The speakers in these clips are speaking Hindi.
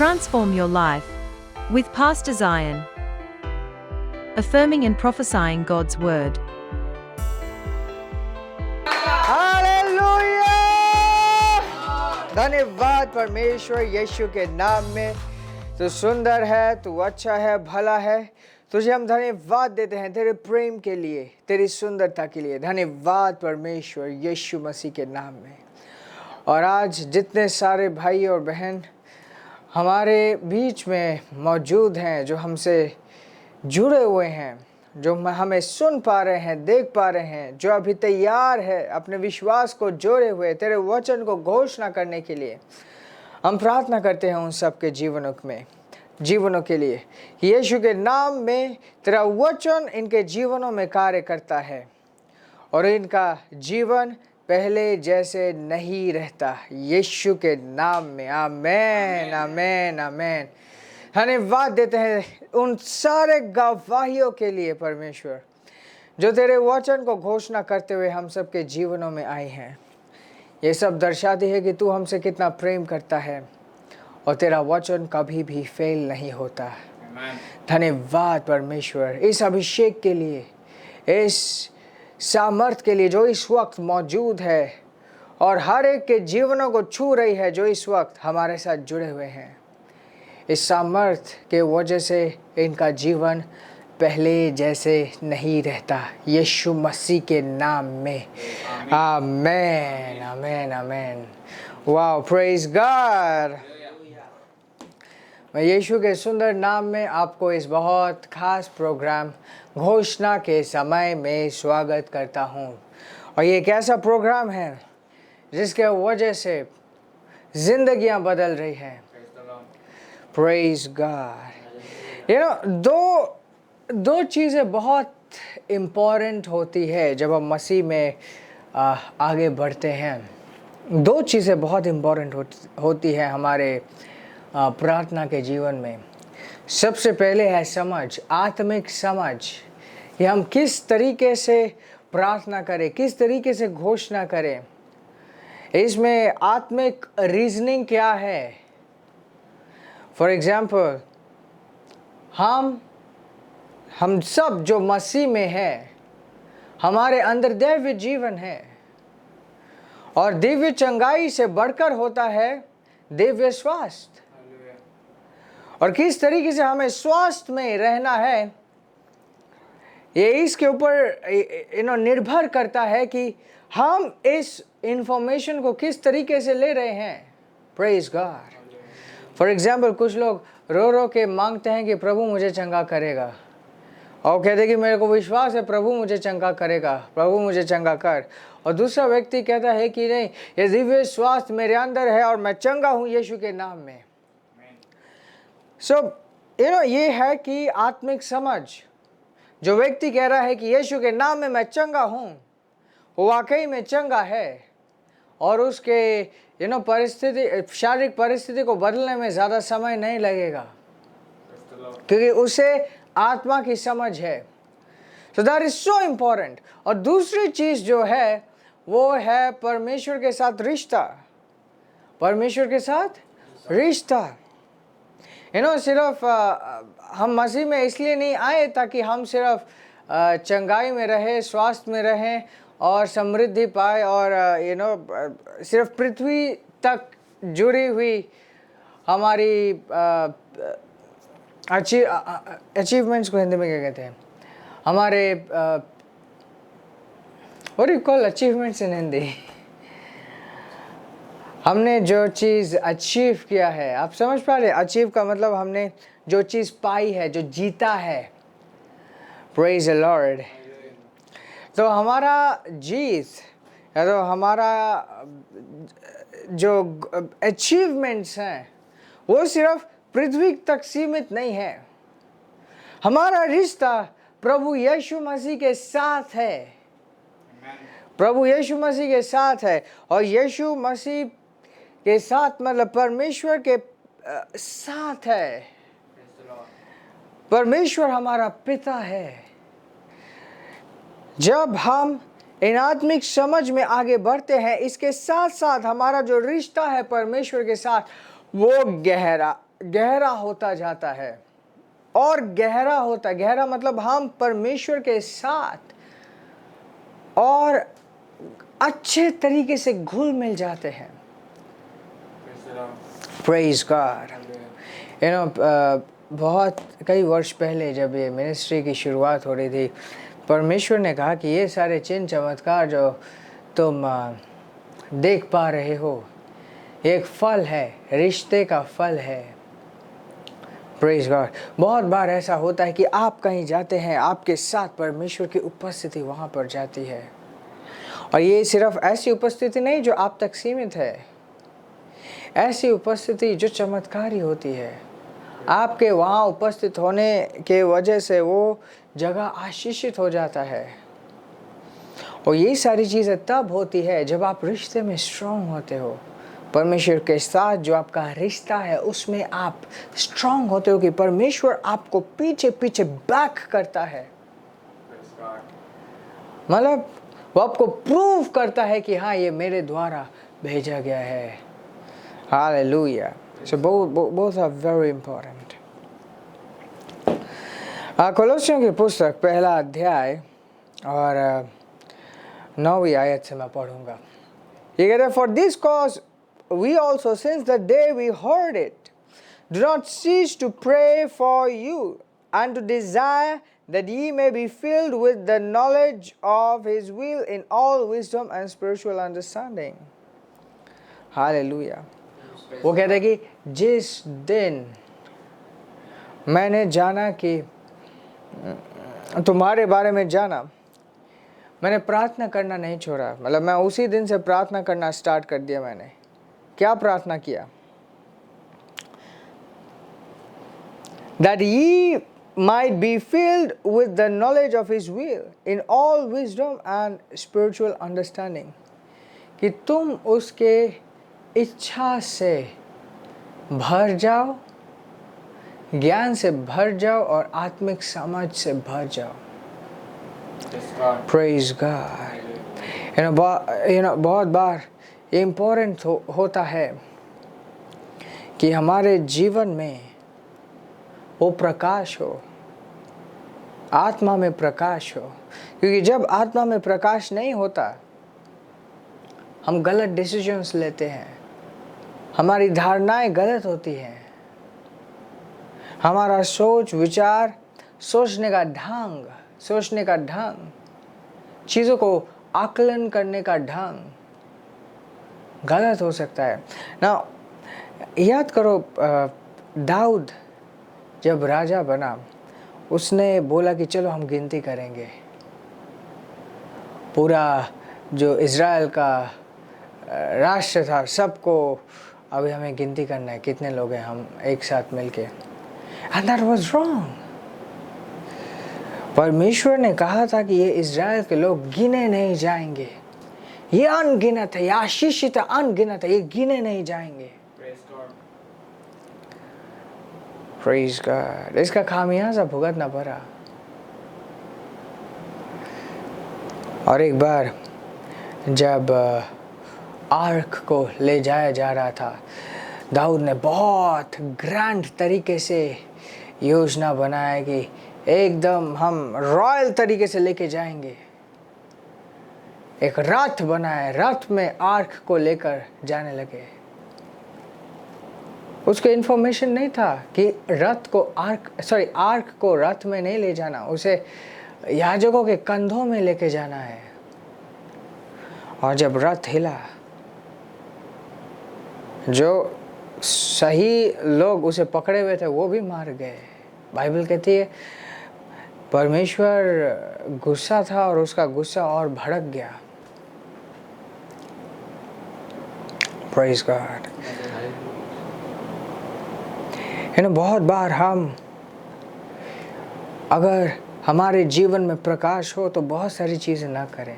Transform your life with Pastor Zion. Affirming and prophesying God's word. Hallelujah! धन्यवाद परमेश्वर यीशु के नाम में। तू सुंदर है, तू अच्छा है, भला है। तुझे हम धन्यवाद देते हैं तेरे प्रेम के लिए, तेरी सुंदरता के लिए। धन्यवाद परमेश्वर यीशु मसीह के नाम में। और आज जितने सारे भाई और बहन हमारे बीच में मौजूद हैं, जो हमसे जुड़े हुए हैं, जो हमें सुन पा रहे हैं, देख पा रहे हैं, जो अभी तैयार है अपने विश्वास को जोड़े हुए तेरे वचन को घोषणा करने के लिए, हम प्रार्थना करते हैं उन सब के जीवनों के लिए। यीशु के नाम में तेरा वचन इनके जीवनों में कार्य करता है और इनका जीवन पहले जैसे नहीं रहता। यीशु के नाम में आमेन, आमेन, आमेन। धन्यवाद देते हैं उन सारे गवाहियों के लिए परमेश्वर, जो तेरे वचन को घोषणा करते हुए हम सब के जीवनों में आए हैं। ये सब दर्शाती है कि तू हमसे कितना प्रेम करता है और तेरा वचन कभी भी फेल नहीं होता। धन्यवाद परमेश्वर इस अभिषेक के लिए, इस सामर्थ के लिए जो इस वक्त मौजूद है और हर एक के जीवनों को छू रही है, जो इस वक्त हमारे साथ जुड़े हुए हैं। इस सामर्थ के वजह से इनका जीवन पहले जैसे नहीं रहता। यीशु मसीह के नाम में amen, amen, amen. Wow, praise God. मैं यीशु के सुंदर नाम में आपको इस बहुत खास प्रोग्राम घोषणा के समय में स्वागत करता हूँ। और ये एक ऐसा प्रोग्राम है जिसके वजह से जिंदगियां बदल रही हैं। Praise God. दो चीज़ें बहुत इम्पोर्टेंट होती है जब हम मसीह में आगे बढ़ते हैं। दो चीज़ें बहुत इम्पोर्टेंट होती है हमारे प्रार्थना के जीवन में। सबसे पहले है समझ, आत्मिक समझ, कि हम किस तरीके से प्रार्थना करें, किस तरीके से घोषणा करें। इसमें आत्मिक रीजनिंग क्या है। फॉर एग्जाम्पल, हम सब जो मसीह में हैं, हमारे अंदर दिव्य जीवन है और दिव्य चंगाई से बढ़कर होता है दिव्य स्वास्थ्य। और किस तरीके से हमें स्वास्थ्य में रहना है, ये इसके ऊपर निर्भर करता है कि हम इस इंफॉर्मेशन को किस तरीके से ले रहे हैं। Praise God. फॉर एग्जाम्पल, कुछ लोग रो रो के मांगते हैं कि प्रभु मुझे चंगा करेगा, और कहते हैं कि मेरे को विश्वास है प्रभु मुझे चंगा करेगा, प्रभु मुझे चंगा कर। और दूसरा व्यक्ति कहता है कि नहीं, ये दिव्य स्वास्थ्य मेरे अंदर है और मैं चंगा हूँ यीशु के नाम में। ये है कि आत्मिक समझ। जो व्यक्ति कह रहा है कि यीशु के नाम में मैं चंगा हूँ, वो वाकई में चंगा है और उसके शारीरिक परिस्थिति को बदलने में ज़्यादा समय नहीं लगेगा, क्योंकि उसे आत्मा की समझ है। So that is so important. और दूसरी चीज़ जो है वो है परमेश्वर के साथ रिश्ता। परमेश्वर के साथ रिश्ता। सिर्फ हम मसीह में इसलिए नहीं आए ताकि हम सिर्फ चंगाई में रहें, स्वास्थ्य में रहें और समृद्धि पाए और सिर्फ पृथ्वी तक जुड़ी हुई हमारी अचीवमेंट्स को हिंदी में क्या कहते हैं, हमारे what do you call achievements in Hindi. हमने जो चीज़ अचीव किया है, आप समझ पा रहे। अचीव का मतलब हमने जो चीज़ पाई है, जो जीता है। Praise the Lord. तो हमारा जीत या तो हमारा जो अचीवमेंट्स हैं वो सिर्फ पृथ्वी तक सीमित नहीं है। हमारा रिश्ता प्रभु यीशु मसीह के साथ है। प्रभु यीशु मसीह के साथ है। और यीशु मसीह के साथ मतलब परमेश्वर के साथ है। परमेश्वर हमारा पिता है। जब हम इन आत्मिक समझ में आगे बढ़ते हैं, इसके साथ साथ हमारा जो रिश्ता है परमेश्वर के साथ वो गहरा गहरा होता जाता है और गहरा होता, गहरा मतलब हम परमेश्वर के साथ और अच्छे तरीके से घुल मिल जाते हैं। Praise God. यू नो, बहुत कई वर्ष पहले जब ये मिनिस्ट्री की शुरुआत हो रही थी, परमेश्वर ने कहा कि ये सारे चिन्ह चमत्कार जो तुम देख पा रहे हो, एक फल है, रिश्ते का फल है। Praise God. बहुत बार ऐसा होता है कि आप कहीं जाते हैं, आपके साथ परमेश्वर की उपस्थिति वहाँ पर जाती है, और ये सिर्फ ऐसी उपस्थिति नहीं जो आप तक सीमित है, ऐसी उपस्थिति जो चमत्कारी होती है। आपके वहाँ उपस्थित होने के वजह से वो जगह आशीषित हो जाता है। और ये सारी चीज़ें तब होती है जब आप रिश्ते में स्ट्रांग होते हो, परमेश्वर के साथ जो आपका रिश्ता है उसमें आप स्ट्रांग होते हो कि परमेश्वर आपको पीछे पीछे बैक करता है, मतलब वो आपको प्रूव करता है कि हाँ, ये मेरे द्वारा भेजा गया है। Hallelujah. So both are very important. कोलोसियों की पुस्तक पहला अध्याय और 9वीं आयत से मैं पढ़ूंगा। ये कहते हैं, For this cause we also, since the day we heard it, do not cease to pray for you and to desire that ye may be filled with the knowledge of His will in all wisdom and spiritual understanding. Hallelujah. वो कहते हैं कि जिस दिन मैंने जाना कि तुम्हारे बारे में जाना, मैंने प्रार्थना करना नहीं छोड़ा। मतलब मैं उसी दिन से प्रार्थना करना स्टार्ट कर दिया। मैंने क्या प्रार्थना किया? That ye might be filled with the knowledge of His will in all wisdom and spiritual understanding, कि तुम उसके इच्छा से भर जाओ, ज्ञान से भर जाओ और आत्मिक समझ से भर जाओ। Praise God. बहुत बार ये इम्पोर्टेंट होता है कि हमारे जीवन में वो प्रकाश हो, आत्मा में प्रकाश हो, क्योंकि जब आत्मा में प्रकाश नहीं होता, हम गलत डिसीजंस लेते हैं, हमारी धारणाएं गलत होती हैं, हमारा सोच विचार, सोचने का ढंग, चीज़ों को आकलन करने का ढंग गलत हो सकता है ना। याद करो, दाऊद जब राजा बना, उसने बोला कि चलो हम गिनती करेंगे, पूरा जो इज़राइल का राष्ट्र था सबको अभी हमें गिनती करना है, कितने लोग हैं हम एक साथ मिलके। And that was wrong. परमेश्वर ने कहा था कि ये इज़राइल के लोग गिने नहीं जाएंगे, ये अनगिनत है, ये आशीषित है, अनगिनत है, ये गिने नहीं जाएंगे। Praise God. इसका खामियाजा भुगतना पड़ा। और एक बार जब आर्क को ले जाया जा रहा था, दाऊद ने बहुत ग्रैंड तरीके से योजना बनाया कि एकदम हम रॉयल तरीके से लेके जाएंगे। एक रथ बनाया, रथ में आर्क को लेकर जाने लगे। उसको इन्फॉर्मेशन नहीं था कि आर्क को रथ में नहीं ले जाना, उसे याजकों के कंधों में लेके जाना है। और जब रथ हिला, जो सही लोग उसे पकड़े हुए थे वो भी मार गए। बाइबल कहती है परमेश्वर गुस्सा था और उसका गुस्सा और भड़क गया। Praise God. बहुत बार हम, अगर हमारे जीवन में प्रकाश हो तो बहुत सारी चीज़ें ना करें।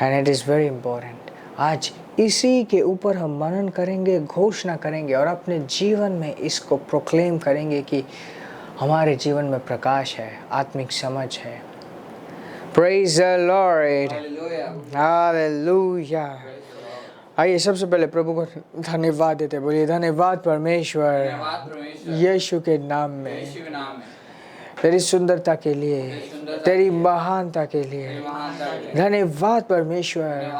And it is very important. आज इसी के ऊपर हम मनन करेंगे, घोषणा करेंगे और अपने जीवन में इसको प्रोक्लेम करेंगे कि हमारे जीवन में प्रकाश है, आत्मिक समझ है। Praise the Lord. Hallelujah. आइए सबसे पहले प्रभु को धन्यवाद देते, बोलिए धन्यवाद परमेश्वर यीशु के नाम में, तेरी सुंदरता के लिए, तेरी महानता के लिए धन्यवाद परमेश्वर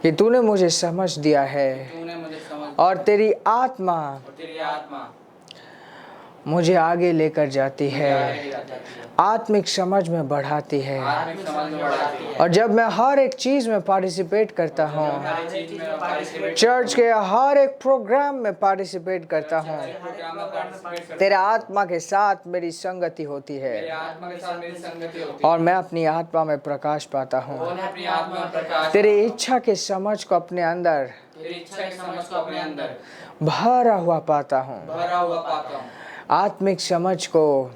कि तूने मुझे समझ दिया है और तेरी आत्मा मुझे आगे लेकर जाती है, आत्मिक समझ में बढ़ाती है। और जब मैं हर एक चीज़ में पार्टिसिपेट करता हूँ, चर्च के हर एक प्रोग्राम में पार्टिसिपेट करता हूँ, तेरे आत्मा के साथ मेरी संगति होती है और मैं अपनी आत्मा में प्रकाश पाता हूँ। तेरी इच्छा के समझ को अपने अंदर भरा हुआ पाता हूँ। आत्मिक समझ को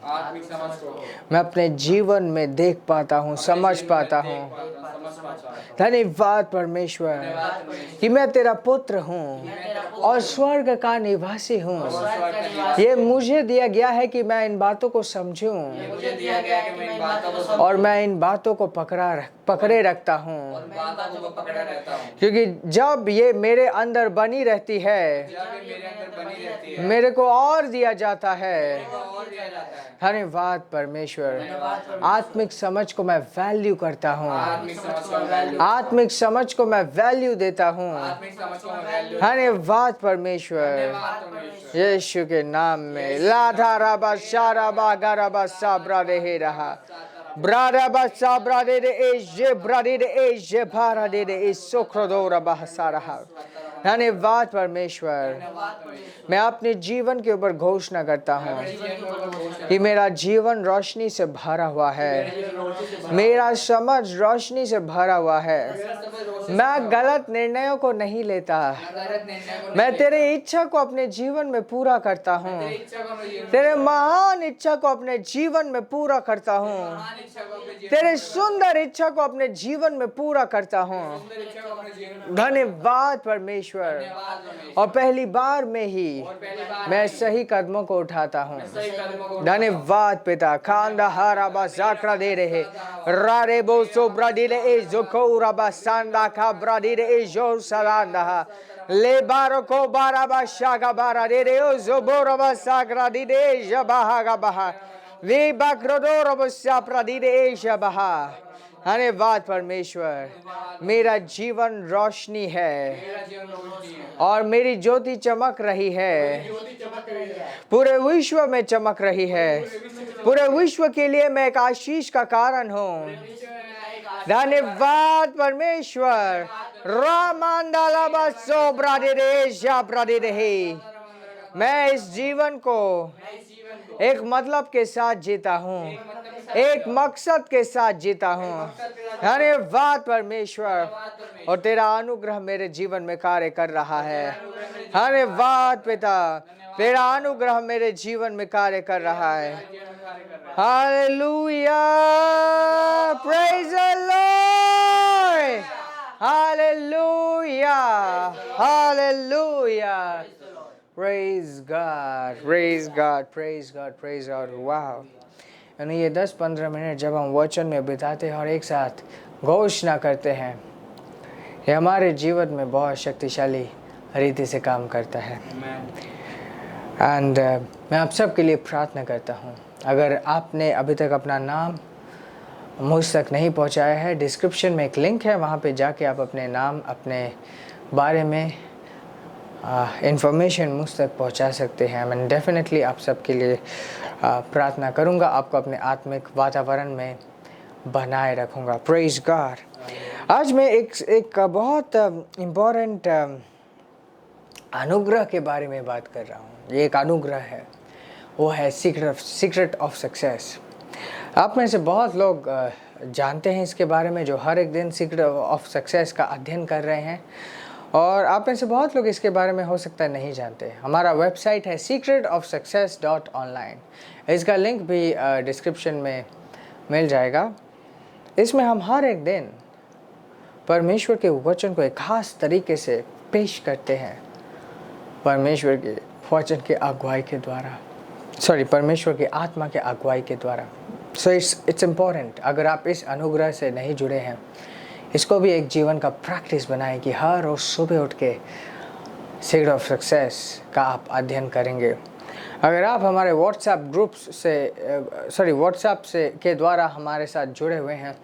मैं अपने जीवन में देख पाता हूँ, समझ पाता हूँ। धन्यवाद परमेश्वर कि मैं तेरा पुत्र हूँ और स्वर्ग का निवासी हूँ। ये मुझे दिया गया है कि मैं इन बातों को समझूं और मैं इन बातों को पकड़े रखता हूँ, क्योंकि जब ये मेरे अंदर बनी रहती है, मेरे को और दिया जाता है। धन्यवाद परमेश्वर। आत्मिक समझ को मैं वैल्यू करता हूँ, आत्मिक समझ को मैं वैल्यू देता हूँ। धन्यवाद परमेश्वर यीशु के नाम में। लाधा राबा शाराबा गाराबा साब्रा दे रहा ब्राडा बसा ब्राडे दे एजे ब्राडे दे एजे भारा दे दे सोख्रोदोरा बहसा रहा। धन्यवाद परमेश्वर। मैं अपने जीवन के ऊपर घोषणा करता हूँ कि मेरा जीवन रोशनी से भरा हुआ है, मेरा समझ रोशनी से भरा हुआ है। मैं गलत निर्णयों को नहीं लेता, मैं तेरी इच्छा को अपने जीवन में पूरा करता हूँ, तेरे महान इच्छा को अपने जीवन में पूरा करता हूँ, तेरे सुंदर इच्छा को अपने जीवन में पूरा करता हूँ। धन्यवाद परमेश्वर। और पहली बार में ही मैं सही कदमों को उठाता हूँ। धन्यवाद पिता। खांदा हाराबा जाकरा दे रहे रारे बो सो ब्राडिले ए जोको उराबा सांदा का ब्राडिले ए जो सलांदा ले बारो को बाराबा शागा बारा दे रे ओ जोबोराबा सागरा दे दे जबाहा गा बहा वे बाक्रोदोराबा साप्रा दे दे जबाहा। धन्यवाद परमेश्वर। मेरा जीवन रोशनी है और मेरी ज्योति चमक रही है, पूरे विश्व में चमक रही है। पूरे विश्व के लिए मैं एक आशीष का कारण हूँ। धन्यवाद परमेश्वर। रामांडालाबा सो ब्राडे जा ब्राडे। मैं इस जीवन को एक मतलब के साथ जीता हूँ, एक मकसद के साथ जीता हूँ। धन्यवाद परमेश्वर। और तेरा अनुग्रह मेरे जीवन में कार्य कर रहा है। धन्यवाद पिता, तेरा अनुग्रह मेरे जीवन में कार्य कर रहा है। Hallelujah, praise the Lord. Hallelujah, hallelujah, praise God, praise God, praise God, praise God. वाह, यानी ये 10-15 मिनट जब हम वचन में बिताते हैं और एक साथ घोषणा करते हैं, ये हमारे जीवन में बहुत शक्तिशाली रीति से काम करता है। एंड मैं आप सब के लिए प्रार्थना करता हूँ, अगर आपने अभी तक अपना नाम मुझ तक नहीं पहुँचाया है, डिस्क्रिप्शन में एक लिंक है, वहाँ पे जाके आप अपने नाम, अपने बारे में इंफॉर्मेशन मुझ तक पहुँचा सकते हैं। मैं डेफिनेटली आप सब के लिए प्रार्थना करूँगा, आपको अपने आत्मिक वातावरण में बनाए रखूँगा। Praise God. आज मैं एक बहुत इम्पोर्टेंट अनुग्रह के बारे में बात कर रहा हूँ। ये एक अनुग्रह है, वो है सीक्रेट ऑफ सक्सेस। आप में से बहुत लोग जानते हैं इसके बारे में, जो हर एक दिन सीक्रेट ऑफ सक्सेस का अध्ययन कर रहे हैं, और आप में से बहुत लोग इसके बारे में हो सकता है नहीं जानते। हमारा वेबसाइट है secretofsuccess.online, इसका लिंक भी डिस्क्रिप्शन में मिल जाएगा। इसमें हम हर एक दिन परमेश्वर के वचन को एक खास तरीके से पेश करते हैं, परमेश्वर के वचन के अगुवाई के द्वारा, परमेश्वर के आत्मा के अगुवाई के द्वारा। So it's important. अगर आप इस अनुग्रह से नहीं जुड़े हैं, इसको भी एक जीवन का प्रैक्टिस बनाएं कि हर रोज सुबह उठ के सीक्रेट ऑफ सक्सेस का आप अध्ययन करेंगे। अगर आप हमारे व्हाट्सएप से के द्वारा हमारे साथ जुड़े हुए हैं,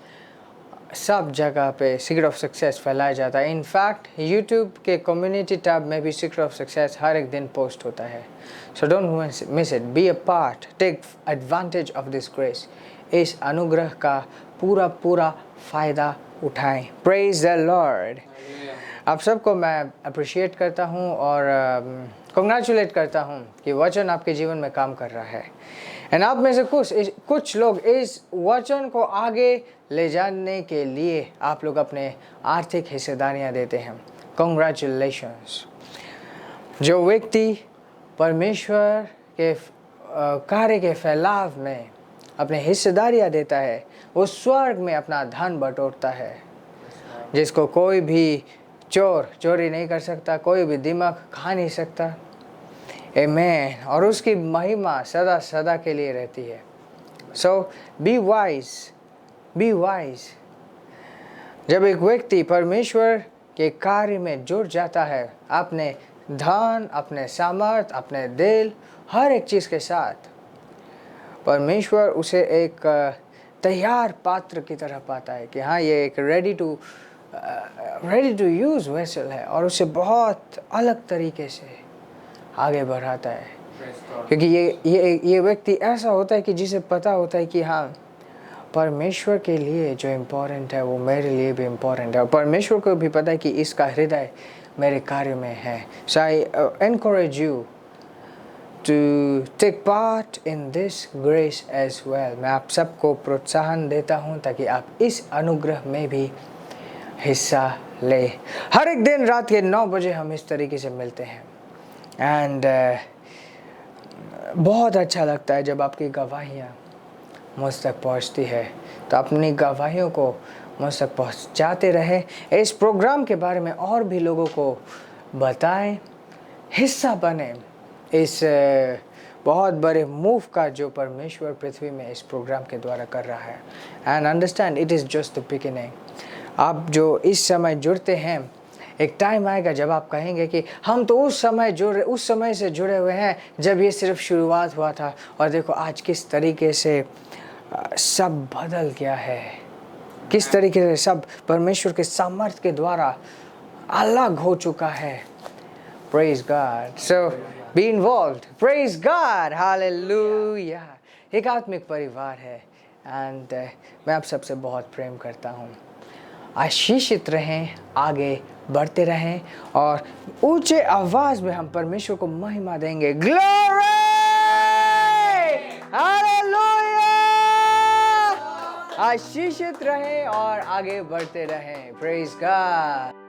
सब जगह पे सीक्रेट ऑफ सक्सेस फैलाया जाता है। इनफैक्ट यूट्यूब के कम्युनिटी टैब में भी सीक्रेट ऑफ सक्सेस हर एक दिन पोस्ट होता है। So don't miss it, be a part, take advantage of this grace. इस अनुग्रह का पूरा फ़ायदा उठाएं। Praise the Lord. आप सबको मैं अप्रिशिएट करता हूँ और कंग्रेचुलेट करता हूँ कि वचन आपके जीवन में काम कर रहा है। एंड आप में से कुछ लोग इस वचन को आगे ले जाने के लिए आप लोग अपने आर्थिक हिस्सेदारियाँ देते हैं। कंग्रेचुलेशंस। जो व्यक्ति परमेश्वर के कार्य के फैलाव में अपने हिस्सेदारियाँ देता है, वो स्वर्ग में अपना धन बटोरता है, जिसको कोई भी चोरी नहीं कर सकता, कोई भी दिमाग खा नहीं सकता। आमीन। और उसकी महिमा सदा सदा के लिए रहती है। सो बी वाइज। जब एक व्यक्ति परमेश्वर के कार्य में जुड़ जाता है, अपने धन, अपने सामर्थ, अपने दिल, हर एक चीज़ के साथ, परमेश्वर उसे एक तैयार पात्र की तरह पाता है कि हाँ, ये एक रेडी टू यूज़ वेसल है, और उसे बहुत अलग तरीके से आगे बढ़ाता है। क्योंकि ये व्यक्ति ऐसा होता है कि जिसे पता होता है कि हाँ, परमेश्वर के लिए जो इम्पोर्टेंट है वो मेरे लिए भी इम्पोर्टेंट है, और परमेश्वर को भी पता है कि इसका हृदय मेरे कार्य में है। So I encourage you to take part in this grace as well। मैं आप सबको प्रोत्साहन देता हूँ ताकि आप इस अनुग्रह में भी हिस्सा ले। हर एक दिन रात के 9 बजे हम इस तरीके से मिलते हैं। एंड बहुत अच्छा लगता है जब आपकी गवाहियाँ मुझ तक पहुँचती है। तो अपनी गवाहियों को मुझ तक पहुँचाते रहे। इस प्रोग्राम के बारे में और भी लोगों को बताएं, हिस्सा बने इस बहुत बड़े मूव का जो परमेश्वर पृथ्वी में इस प्रोग्राम के द्वारा कर रहा है। And understand, it is just the beginning. आप जो इस समय जुड़ते हैं, एक टाइम आएगा जब आप कहेंगे कि हम तो उस समय से जुड़े हुए हैं जब ये सिर्फ शुरुआत हुआ था, और देखो आज किस तरीके से सब बदल गया है, किस तरीके से सब परमेश्वर के सामर्थ्य के द्वारा अलग हो चुका है। Praise God. So be involved. Praise God. Hallelujah. एक आत्मिक परिवार है एंड मैं आप सबसे बहुत प्रेम करता हूँ। आशीषित रहें, आगे बढ़ते रहें, और ऊंचे आवाज में हम परमेश्वर को महिमा देंगे। ग्लोरी! हालेलुया! आशीषित रहें और आगे बढ़ते रहें। Praise God.